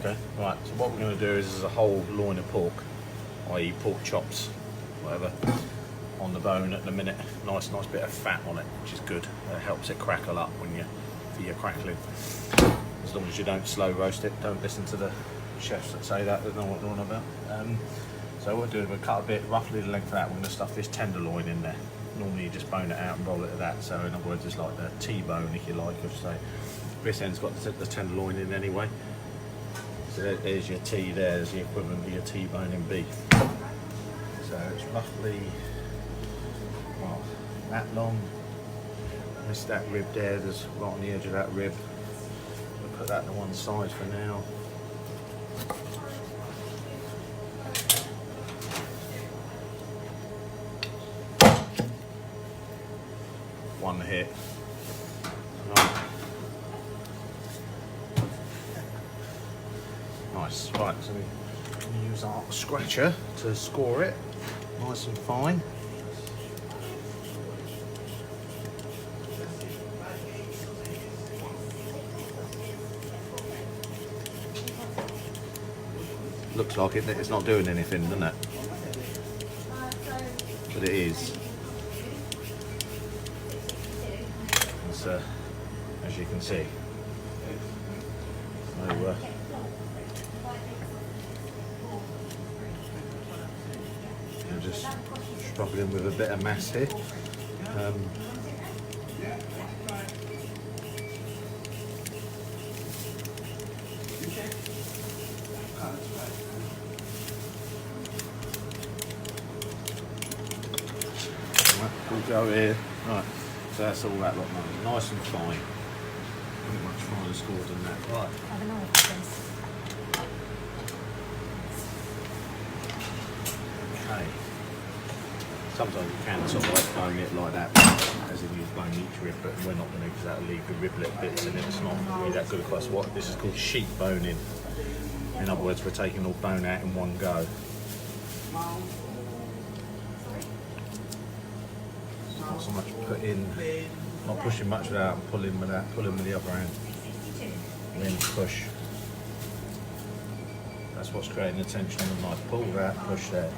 Okay, right, so what we're going to do is a whole loin of pork, i.e. pork chops, whatever, on the bone at the minute. Nice bit of fat on it, which is good. It helps it crackle up when you're crackling. As long as you don't slow roast it, don't listen to the chefs that say that, they know what they're on about. So what we'll do is we'll cut a bit, roughly the length of that. We're going to stuff this tenderloin in there. Normally you just bone it out and roll it to that, so in other words it's like the T-bone, if you like, of say. This end's got the tenderloin in anyway. So there's your T there, there's the equivalent of your T-bone in beef. So it's roughly, well, that long. Missed that rib there, there's right on the edge of that rib. We'll put that to one side for now. One hit. Right. Nice. Right, so we use our scratcher to score it nice and fine. Looks like it's not doing anything, doesn't it? But it is. It's, as you can see. So, I'm just struggling with a bit of mass here. We'll go here. Right, so that's all that lot now. Nice and fine. Not much finer scored than that. Right. I don't know what this is. Okay. Sometimes you can sort of like bone it like that, as if you bone each rib, but we're not going to, because that'll leave the riblet bits in it. It's not really that good across. What this is called sheep boning. In other words, we're taking all bone out in one go. Not so much put in, not pushing much without pulling with that, pulling with the other hand. And then push. That's what's creating the tension on the knife. Pull that, push that.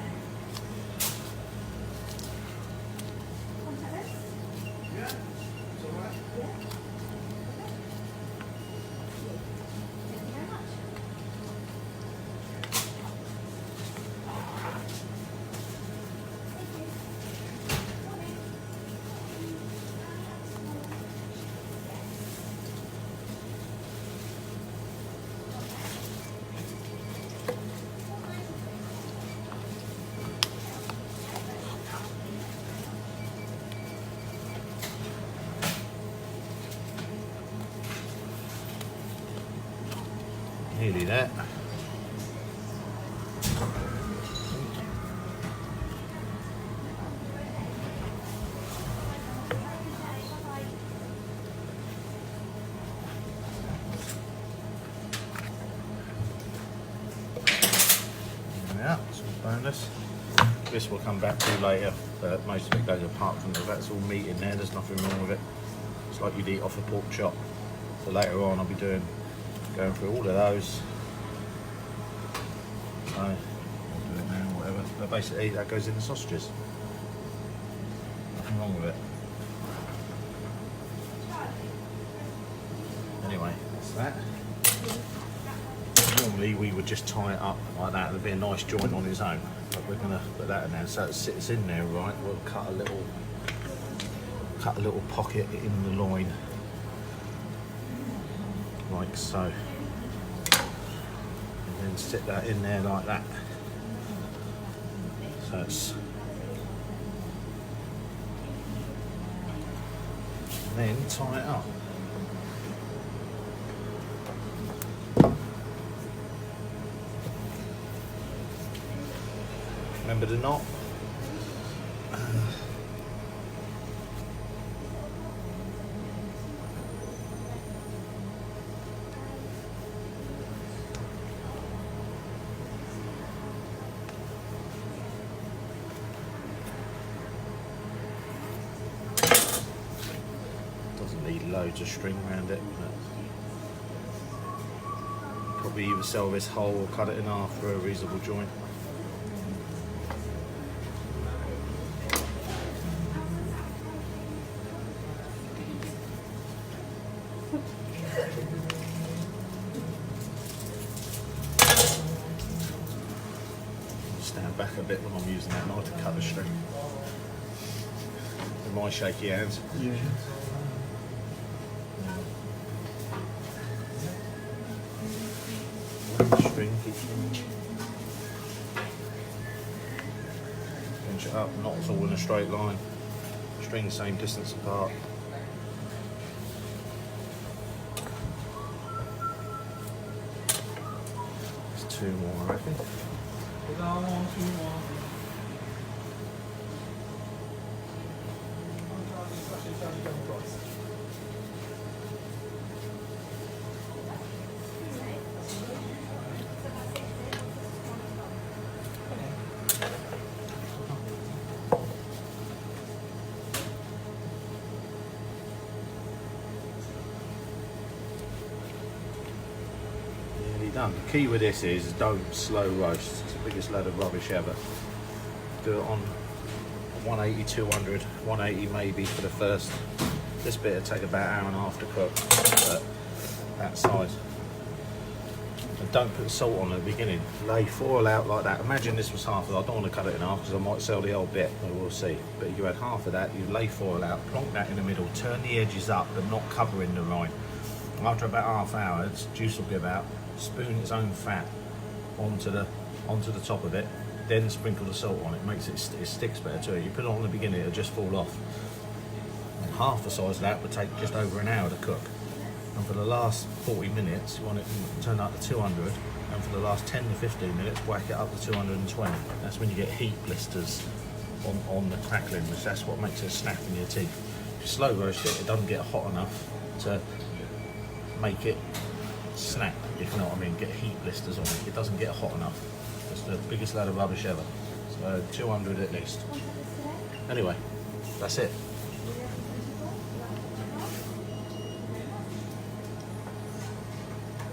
Nearly there. Yeah, some boneless. This will come back to later, but most of it goes apart from that. That's all meat in there, there's nothing wrong with it. It's like you'd eat off a pork chop. So later on I'll be going through all of those. So, I'll do it now, whatever. But basically that goes in the sausages. Nothing wrong with it. Anyway, that's that. Normally we would just tie it up like that. There'd be a nice joint on its own. But we're gonna put that in there so it sits in there right. We'll cut a little pocket in the loin. Like so. And then stick that in there like that. So it's, and then tie it up. Remember the knot? Doesn't need loads of string around it. But Probably either sell this whole or cut it in half for a reasonable joint. Stand back a bit when I'm using that knife to cut the string. With my shaky hands. Yeah. String, keep string. Pinch it up, not all in a straight line. String same distance apart. There's 2 more, I reckon. Nearly done. The key with this is don't slow roast. It's the biggest load of rubbish ever. Do it on 180, 200, 180 maybe for the first. This bit will take about an hour and a half to cook at that size. And don't put salt on at the beginning. Lay foil out like that. Imagine this was half of that. I don't want to cut it in half because I might sell the whole bit, but we'll see. But you had half of that, you lay foil out, plonk that in the middle, turn the edges up but not covering the rind. After about half hour, its juice will give out, spoon its own fat onto the top of it, then sprinkle the salt on it, makes it sticks better to it. You put it on the beginning, it'll just fall off. And half the size of that would take just over an hour to cook. And for the last 40 minutes, you want it to turn up to 200, and for the last 10 to 15 minutes, whack it up to 220. That's when you get heat blisters on the crackling, which that's what makes it snap in your teeth. If you slow roast it, it doesn't get hot enough to make it snap, if you know what I mean, get heat blisters on it. It doesn't get hot enough. It's the biggest load of rubbish ever. So 200 at least. Anyway, that's it.